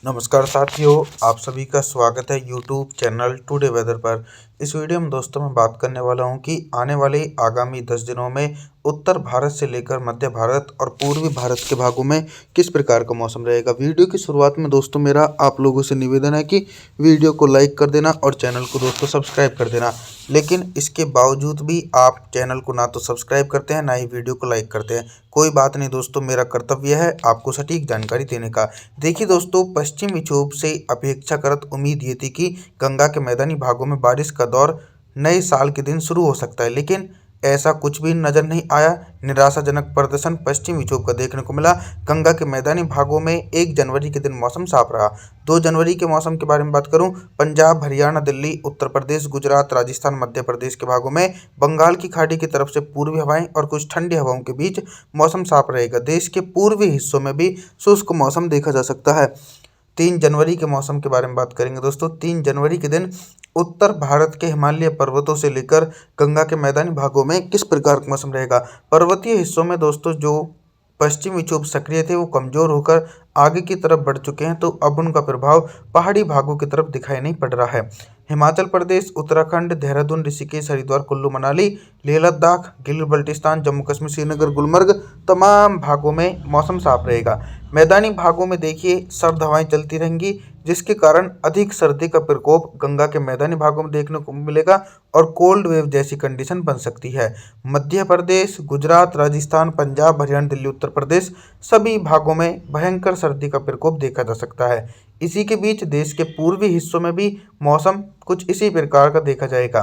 नमस्कार साथियों, आप सभी का स्वागत है यूट्यूब चैनल टुडे वेदर पर। इस वीडियो में दोस्तों मैं बात करने वाला हूं कि आने वाले आगामी 10 दिनों में उत्तर भारत से लेकर मध्य भारत और पूर्वी भारत के भागों में किस प्रकार का मौसम रहेगा। वीडियो की शुरुआत में दोस्तों मेरा आप लोगों से निवेदन है कि वीडियो को लाइक कर देना और चैनल को दोस्तों सब्सक्राइब कर देना। लेकिन इसके बावजूद भी आप चैनल को ना तो सब्सक्राइब करते हैं, ना ही वीडियो को लाइक करते हैं। कोई बात नहीं दोस्तों, मेरा कर्तव्य है आपको सटीक जानकारी देने का। देखिए दोस्तों, पश्चिम विक्षोभ से अपेक्षाकृत उम्मीद ये थी कि गंगा के मैदानी भागों में बारिश का दौर नए साल के दिन शुरू हो सकता है, लेकिन ऐसा कुछ भी नजर नहीं आया। निराशाजनक प्रदर्शन पश्चिम विक्षोभ का देखने को मिला। गंगा के मैदानी भागों में 1 जनवरी के दिन मौसम साफ रहा। 2 जनवरी के मौसम के बारे में बात करूं, पंजाब, हरियाणा, दिल्ली, उत्तर प्रदेश, गुजरात, राजस्थान, मध्य प्रदेश के भागों में बंगाल की खाड़ी की तरफ से पूर्वी हवाएं और कुछ ठंडी हवाओं के बीच मौसम साफ रहेगा। देश के पूर्वी हिस्सों में भी शुष्क मौसम देखा जा सकता है। 3 जनवरी के मौसम के बारे में बात करेंगे दोस्तों। 3 जनवरी के दिन उत्तर भारत के हिमालय पर्वतों से लेकर गंगा के मैदानी भागों में किस प्रकार का मौसम रहेगा। पर्वतीय हिस्सों में दोस्तों जो पश्चिमी विक्षोभ सक्रिय थे वो कमजोर होकर आगे की तरफ बढ़ चुके हैं, तो अब उनका प्रभाव पहाड़ी भागों की तरफ दिखाई नहीं पड़ रहा है। हिमाचल प्रदेश, उत्तराखंड, देहरादून, ऋषिकेश, हरिद्वार, कुल्लू मनाली, लेह लद्दाख, गिलगित बल्टिस्तान, जम्मू कश्मीर, श्रीनगर, गुलमर्ग तमाम भागों में मौसम साफ रहेगा। मैदानी भागों में देखिए सर्द हवाएं चलती रहेंगी, जिसके कारण अधिक सर्दी का प्रकोप गंगा के मैदानी भागों में देखने को मिलेगा और कोल्ड वेव जैसी कंडीशन बन सकती है। मध्य प्रदेश, गुजरात, राजस्थान, पंजाब, हरियाणा, दिल्ली, उत्तर प्रदेश सभी भागों में भयंकर सर्दी का प्रकोप देखा जा सकता है। इसी के बीच देश के पूर्वी हिस्सों में भी मौसम कुछ इसी प्रकार का देखा जाएगा।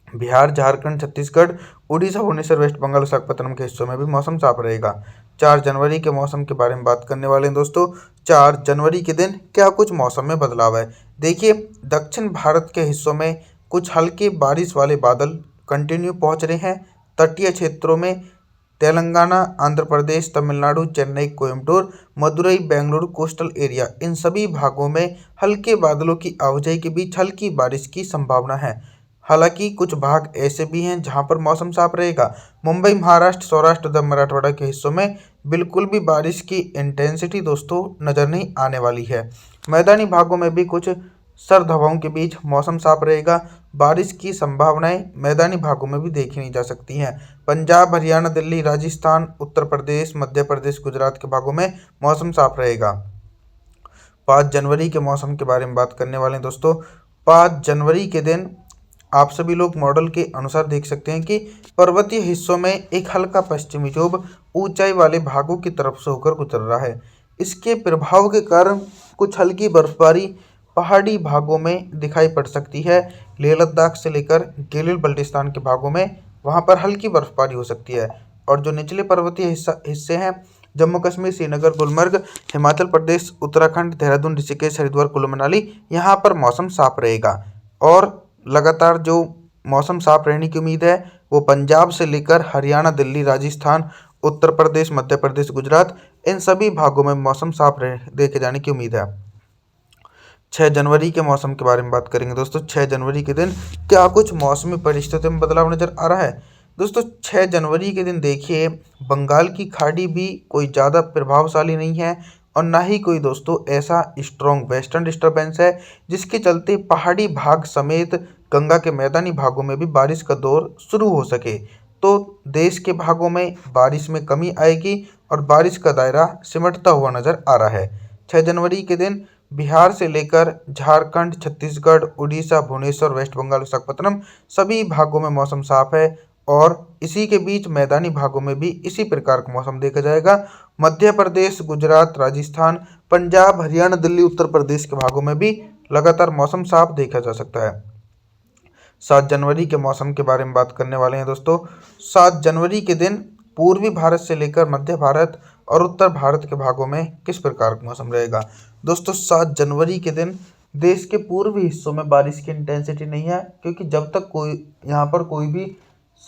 बिहार, झारखंड, छत्तीसगढ़, उड़ीसा, भुवनेश्वर, वेस्ट बंगाल, विशाखापत्तनम के हिस्सों में भी मौसम साफ रहेगा। 4 जनवरी के मौसम के बारे में बात करने वाले हैं दोस्तों। 4 जनवरी के दिन क्या कुछ मौसम में बदलाव है। देखिए, दक्षिण भारत के हिस्सों में कुछ हल्के बारिश वाले बादल कंटिन्यू पहुंच रहे हैं। तटीय क्षेत्रों में तेलंगाना, आंध्र प्रदेश, तमिलनाडु, चेन्नई, कोयम्बटूर, मदुरई, बेंगलुरु, कोस्टल एरिया इन सभी भागों में हल्के बादलों की आवाजाही के बीच हल्की बारिश की संभावना है। हालांकि कुछ भाग ऐसे भी हैं जहां पर मौसम साफ रहेगा। मुंबई, महाराष्ट्र, सौराष्ट्र तथा मराठवाड़ा के हिस्सों में बिल्कुल भी बारिश की इंटेंसिटी दोस्तों नज़र नहीं आने वाली है। मैदानी भागों में भी कुछ सर्द हवाओं के बीच मौसम साफ रहेगा। बारिश की संभावनाएं मैदानी भागों में भी देखी नहीं जा सकती हैं। पंजाब, हरियाणा, दिल्ली, राजस्थान, उत्तर प्रदेश, मध्य प्रदेश, गुजरात के भागों में मौसम साफ रहेगा। 5 जनवरी के मौसम के बारे में बात करने वाले हैं दोस्तों। 5 जनवरी के दिन आप सभी लोग मॉडल के अनुसार देख सकते हैं कि पर्वतीय हिस्सों में एक हल्का पश्चिमी विक्षोभ ऊंचाई वाले भागों की तरफ से होकर गुजर रहा है। इसके प्रभाव के कारण कुछ हल्की बर्फबारी पहाड़ी भागों में दिखाई पड़ सकती है। लेह लद्दाख से लेकर गिलगित बल्टिस्तान के भागों में वहां पर हल्की बर्फबारी हो सकती है। और जो निचले पर्वतीय हिस्से हैं, जम्मू कश्मीर, श्रीनगर, गुलमर्ग, हिमाचल प्रदेश, उत्तराखंड, देहरादून, ऋषिकेश, हरिद्वार, कुल्लू मनाली, यहाँ पर मौसम साफ रहेगा। और लगातार जो मौसम साफ रहने की उम्मीद है वो पंजाब से लेकर हरियाणा, दिल्ली, राजस्थान, उत्तर प्रदेश, मध्य प्रदेश, गुजरात इन सभी भागों में मौसम साफ देखे जाने की उम्मीद है। 6 जनवरी के मौसम के बारे में बात करेंगे दोस्तों। 6 जनवरी के दिन क्या कुछ मौसमी परिस्थितियों में बदलाव नजर आ रहा है। दोस्तों 6 जनवरी के दिन देखिए, बंगाल की खाड़ी भी कोई ज़्यादा प्रभावशाली नहीं है और ना ही कोई दोस्तों ऐसा स्ट्रॉन्ग वेस्टर्न डिस्टर्बेंस है जिसके चलते पहाड़ी भाग समेत गंगा के मैदानी भागों में भी बारिश का दौर शुरू हो सके। तो देश के भागों में बारिश में कमी आएगी और बारिश का दायरा सिमटता हुआ नजर आ रहा है। 6 जनवरी के दिन बिहार से लेकर झारखंड, छत्तीसगढ़, उड़ीसा, भुवनेश्वर, वेस्ट बंगाल, विशाखापत्तनम सभी भागों में मौसम साफ है और इसी के बीच मैदानी भागों में भी इसी प्रकार का मौसम देखा जाएगा। मध्य प्रदेश, गुजरात, राजस्थान, पंजाब, हरियाणा, दिल्ली, उत्तर प्रदेश के भागों में भी लगातार मौसम साफ देखा जा सकता है। 7 जनवरी के मौसम के बारे में बात करने वाले हैं दोस्तों। 7 जनवरी के दिन पूर्वी भारत से लेकर मध्य भारत और उत्तर भारत के भागों में किस प्रकार का मौसम रहेगा। दोस्तों 7 जनवरी के दिन देश के पूर्वी हिस्सों में बारिश की इंटेंसिटी नहीं है, क्योंकि जब तक कोई यहाँ पर कोई भी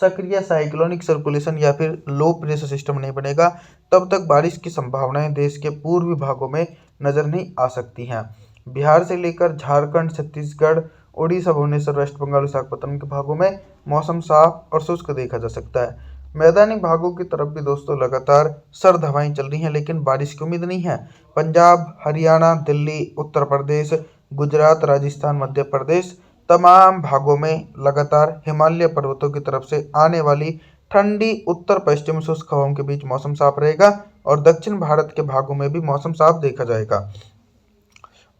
सक्रिय साइक्लोनिक सर्कुलेशन या फिर लो प्रेशर सिस्टम नहीं बनेगा, तब तक बारिश की संभावनाएं देश के पूर्वी भागों में नजर नहीं आ सकती हैं। बिहार से लेकर झारखंड, छत्तीसगढ़, उड़ीसा, भुवनेश्वर, वेस्ट बंगाल, विशाखापत्तनम के भागों में मौसम साफ और शुष्क देखा जा सकता है। मैदानी भागों की तरफ भी दोस्तों लगातार सर्द हवाएं चल रही हैं, लेकिन बारिश की उम्मीद नहीं है। पंजाब, हरियाणा, दिल्ली, उत्तर प्रदेश, गुजरात, राजस्थान, मध्य प्रदेश तमाम भागों में लगातार हिमालय पर्वतों की तरफ से आने वाली ठंडी उत्तर पश्चिम शुष्क हवाओं के बीच मौसम साफ रहेगा और दक्षिण भारत के भागों में भी मौसम साफ देखा जाएगा।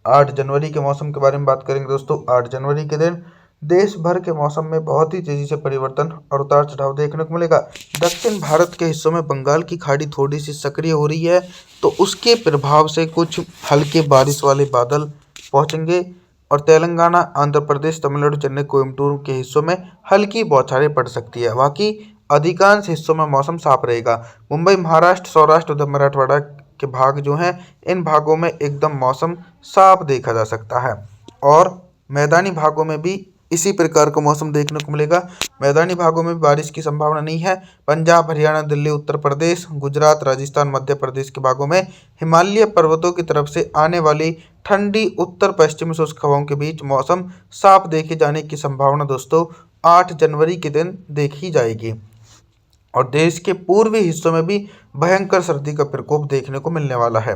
8 जनवरी के मौसम के बारे में बात करेंगे दोस्तों। 8 जनवरी के दिन देश भर के मौसम में बहुत ही तेजी से परिवर्तन और उतार चढ़ाव देखने को मिलेगा। दक्षिण भारत के हिस्सों में बंगाल की खाड़ी थोड़ी सी सक्रिय हो रही है, तो उसके प्रभाव से कुछ हल्के बारिश वाले बादल पहुंचेंगे और तेलंगाना, आंध्र प्रदेश, तमिलनाडु, चेन्नई, कोयम्बटूर के हिस्सों में हल्की बौछारें पड़ सकती है। बाकी अधिकांश हिस्सों में मौसम साफ रहेगा। मुंबई, महाराष्ट्र, सौराष्ट्र, उधर मराठवाड़ा के भाग जो हैं, इन भागों में एकदम मौसम साफ देखा जा सकता है और मैदानी भागों में भी इसी प्रकार का मौसम देखने को मिलेगा। मैदानी भागों में भी बारिश की संभावना नहीं है। पंजाब, हरियाणा, दिल्ली, उत्तर प्रदेश, गुजरात, राजस्थान, मध्य प्रदेश के भागों में हिमालय पर्वतों की तरफ से आने वाली ठंडी उत्तर पश्चिमी शुष्क हवाओं के बीच मौसम साफ देखे जाने की संभावना दोस्तों 8 जनवरी के दिन देखी जाएगी और देश के पूर्वी हिस्सों में भी भयंकर सर्दी का प्रकोप देखने को मिलने वाला है।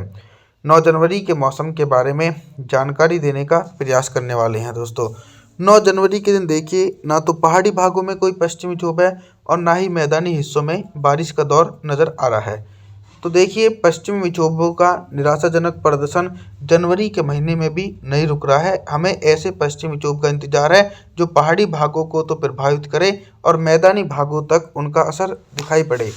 9 जनवरी के मौसम के बारे में जानकारी देने का प्रयास करने वाले हैं दोस्तों। 9 जनवरी के दिन देखिए, ना तो पहाड़ी भागों में कोई पश्चिमी विक्षोभ है और ना ही मैदानी हिस्सों में बारिश का दौर नज़र आ रहा है। तो देखिए, पश्चिमी विक्षोभों का निराशाजनक प्रदर्शन जनवरी के महीने में भी नहीं रुक रहा है। हमें ऐसे पश्चिमी विक्षोभ का इंतजार है जो पहाड़ी भागों को तो प्रभावित करे और मैदानी भागों तक उनका असर दिखाई पड़े।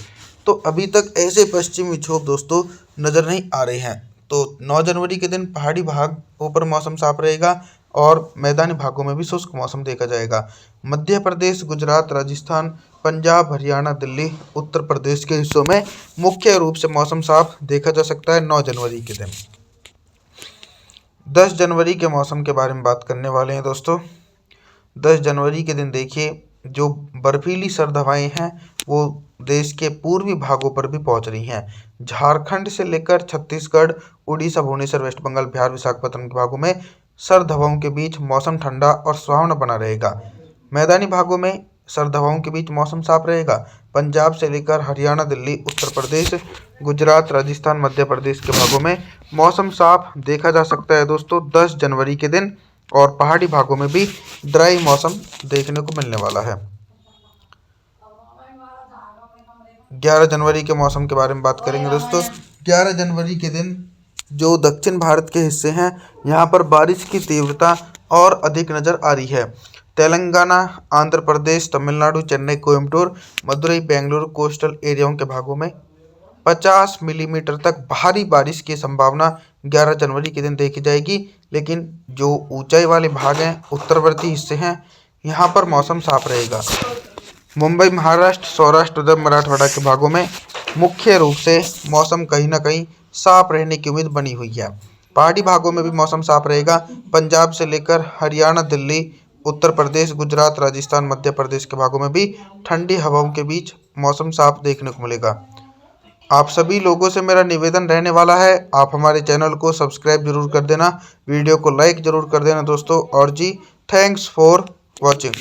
तो अभी तक ऐसे पश्चिमी विक्षोभ दोस्तों नज़र नहीं आ रहे हैं। तो 9 जनवरी के दिन पहाड़ी भागों पर मौसम साफ रहेगा और मैदानी भागों में भी शुष्क मौसम देखा जाएगा। मध्य प्रदेश, गुजरात, राजस्थान, पंजाब, हरियाणा, दिल्ली, उत्तर प्रदेश के हिस्सों में मुख्य रूप से मौसम साफ देखा जा सकता है 9 जनवरी के दिन। 10 जनवरी के मौसम के बारे में बात करने वाले हैं दोस्तों। 10 जनवरी के दिन देखिए, जो बर्फीली सर्द हवाएं हैं वो देश के पूर्वी भागों पर भी पहुंच रही हैं। झारखंड से लेकर छत्तीसगढ़, उड़ीसा, भुवनेश्वर, वेस्ट बंगाल, बिहार, विशाखापत्तनम के भागों में सर्द हवाओं के बीच मौसम ठंडा और सुहावना बना रहेगा। मैदानी भागों में सर्द हवाओं के बीच मौसम साफ रहेगा। पंजाब से लेकर हरियाणा, दिल्ली, उत्तर प्रदेश, गुजरात, राजस्थान, मध्य प्रदेश के भागों में मौसम साफ देखा जा सकता है दोस्तों 10 जनवरी के दिन और पहाड़ी भागों में भी ड्राई मौसम देखने को मिलने वाला है। 11 जनवरी के मौसम के बारे में बात करेंगे दोस्तों। 11 जनवरी के दिन जो दक्षिण भारत के हिस्से हैं, यहाँ पर बारिश की तीव्रता और अधिक नज़र आ रही है। तेलंगाना, आंध्र प्रदेश, तमिलनाडु, चेन्नई, कोयम्बटूर, मदुरई, बेंगलुरु कोस्टल एरियाओं के भागों में 50 मिलीमीटर तक भारी बारिश की संभावना 11 जनवरी के दिन देखी जाएगी। लेकिन जो ऊंचाई वाले भाग हैं, उत्तरवर्ती हिस्से हैं, यहाँ पर मौसम साफ रहेगा। मुंबई, महाराष्ट्र, सौराष्ट्र, उधर मराठवाड़ा के भागों में मुख्य रूप से मौसम कहीं ना कहीं साफ रहने की उम्मीद बनी हुई है। पहाड़ी भागों में भी मौसम साफ रहेगा। पंजाब से लेकर हरियाणा, दिल्ली, उत्तर प्रदेश, गुजरात, राजस्थान, मध्य प्रदेश के भागों में भी ठंडी हवाओं के बीच मौसम साफ देखने को मिलेगा। आप सभी लोगों से मेरा निवेदन रहने वाला है, आप हमारे चैनल को सब्सक्राइब जरूर कर देना, वीडियो को लाइक जरूर कर देना दोस्तों। और जी, थैंक्स फॉर वॉचिंग।